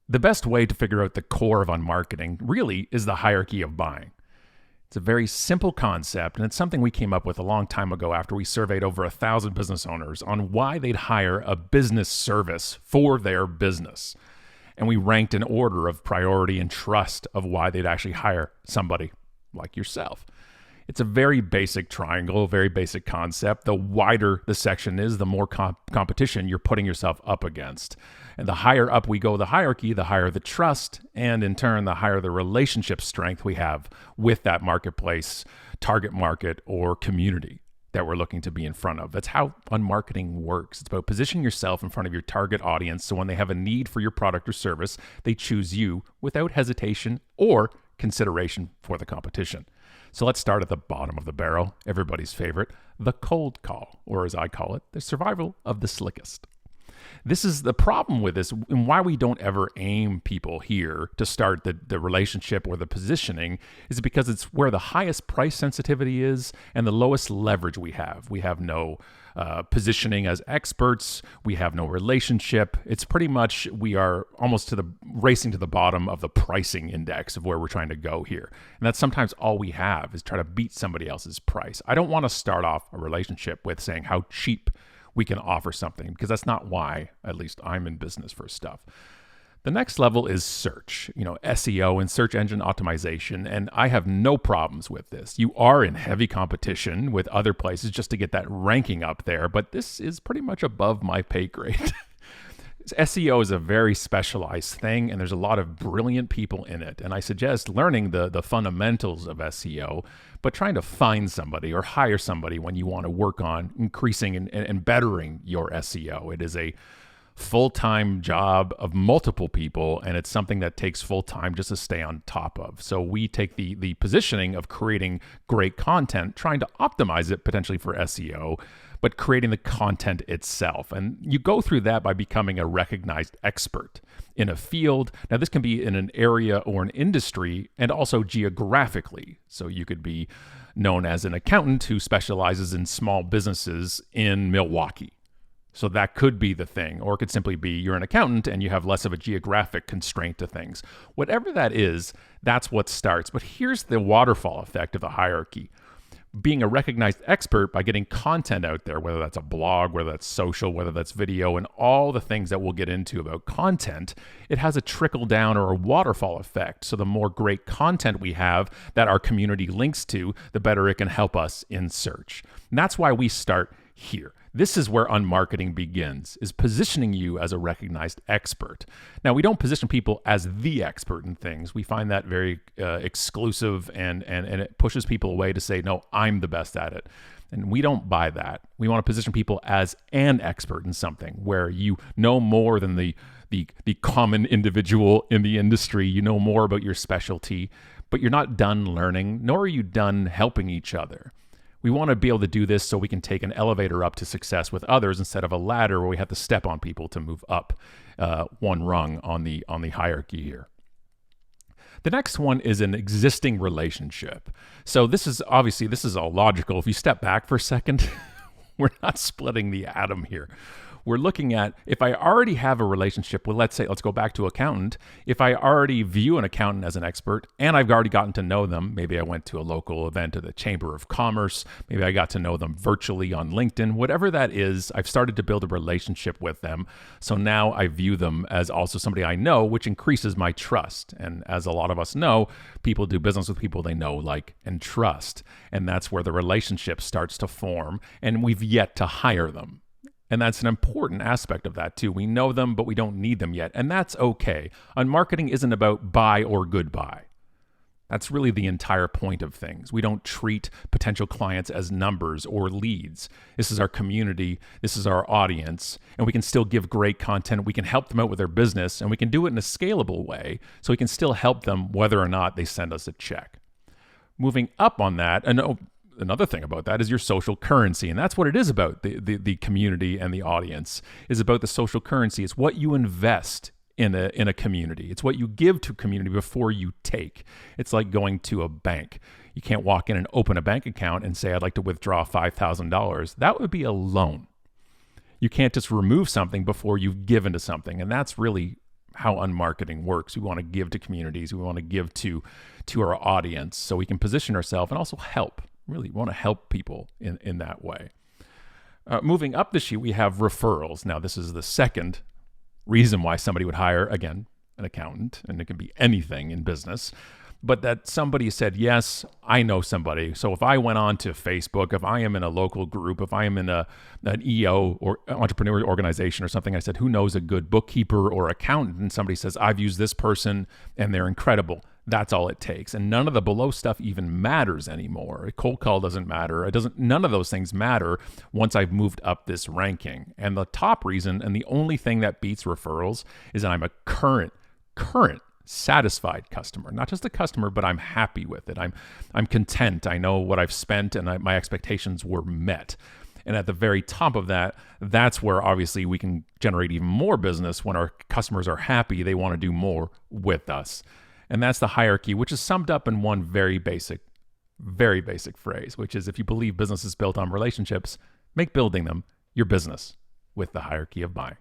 The best way to figure out the core of unmarketing really is the hierarchy of buying. It's a very simple concept, and it's something we came up with a long time ago after we surveyed over 1,000 business owners on why they'd hire a business service for their business. And we ranked an order of priority and trust of why they'd actually hire somebody like yourself. It's a very basic triangle, a very basic concept. The wider the section is, the more competition you're putting yourself up against. And the higher up we go the hierarchy, the higher the trust, and in turn, the higher the relationship strength we have with that marketplace, target market, or community that we're looking to be in front of. That's how unmarketing works. It's about positioning yourself in front of your target audience so when they have a need for your product or service, they choose you without hesitation or consideration for the competition. So let's start at the bottom of the barrel, everybody's favorite, the cold call, or as I call it, the survival of the slickest. This is the problem with this and why we don't ever aim people here to start the relationship or the positioning is because it's where the highest price sensitivity is and the lowest leverage we have. We have no positioning as experts. We have no relationship. It's pretty much we are almost to the racing to the bottom of the pricing index of where we're trying to go here. And that's sometimes all we have is try to beat somebody else's price. I don't want to start off a relationship with saying how cheap we can offer something because that's not why, at least I'm in business for stuff. The next level is search, SEO and search engine optimization. And I have no problems with this. You are in heavy competition with other places just to get that ranking up there, but this is pretty much above my pay grade. SEO is a very specialized thing, and there's a lot of brilliant people in it. And I suggest learning the fundamentals of SEO, but trying to find somebody or hire somebody when you want to work on increasing and bettering your SEO. It is a full-time job of multiple people, and it's something that takes full time just to stay on top of. So we take the positioning of creating great content, trying to optimize it potentially for SEO, but creating the content itself. And you go through that by becoming a recognized expert in a field. Now, this can be in an area or an industry and also geographically. So you could be known as an accountant who specializes in small businesses in Milwaukee. So that could be the thing, or it could simply be you're an accountant and you have less of a geographic constraint to things. Whatever that is, that's what starts. But here's the waterfall effect of the hierarchy. Being a recognized expert by getting content out there, whether that's a blog, whether that's social, whether that's video, and all the things that we'll get into about content, it has a trickle down or a waterfall effect. So the more great content we have that our community links to, the better it can help us in search. And that's why we start here. This is where unmarketing begins, is positioning you as a recognized expert. Now, we don't position people as the expert in things. We find that very exclusive and it pushes people away to say, no, I'm the best at it. And we don't buy that. We want to position people as an expert in something where you know more than the common individual in the industry. You know more about your specialty, but you're not done learning, nor are you done helping each other. We want to be able to do this so we can take an elevator up to success with others instead of a ladder where we have to step on people to move up one rung on the hierarchy here. The next one is an existing relationship. So this is all logical. If you step back for a second, we're not splitting the atom here. We're looking at if I already have a relationship with, let's go back to accountant. If I already view an accountant as an expert and I've already gotten to know them, maybe I went to a local event at the Chamber of Commerce, maybe I got to know them virtually on LinkedIn, whatever that is, I've started to build a relationship with them. So now I view them as also somebody I know, which increases my trust. And as a lot of us know, people do business with people they know, like, and trust. And that's where the relationship starts to form. And we've yet to hire them. And that's an important aspect of that too. We know them, but we don't need them yet. And that's okay. Unmarketing isn't about buy or goodbye. That's really the entire point of things. We don't treat potential clients as numbers or leads. This is our community. This is our audience. And we can still give great content. We can help them out with their business, and we can do it in a scalable way so we can still help them whether or not they send us a check. Moving up on that, another thing about that is your social currency. And that's what it is about. The community and the audience is about the social currency. It's what you invest in a community. It's what you give to community before you take. It's like going to a bank. You can't walk in and open a bank account and say, I'd like to withdraw $5,000. That would be a loan. You can't just remove something before you've given to something. And that's really how unmarketing works. We want to give to communities. We want to give to our audience so we can position ourselves and also help. Really want to help people in that way. Moving up the sheet, we have referrals. Now, this is the second reason why somebody would hire, again, an accountant, and it can be anything in business, but that somebody said, yes, I know somebody. So if I went on to Facebook, if I am in a local group, if I am in an EO or entrepreneurial organization or something, I said, who knows a good bookkeeper or accountant? And somebody says, I've used this person and they're incredible. That's all it takes. And none of the below stuff even matters anymore. A cold call doesn't matter. None of those things matter once I've moved up this ranking. And the top reason, and the only thing that beats referrals, is that I'm a current satisfied customer. Not just a customer, but I'm happy with it. I'm content. I know what I've spent and my expectations were met. And at the very top of that, that's where obviously we can generate even more business. When our customers are happy, they want to do more with us. And that's the hierarchy, which is summed up in one very basic phrase, which is, if you believe business is built on relationships, make building them your business with the hierarchy of buying.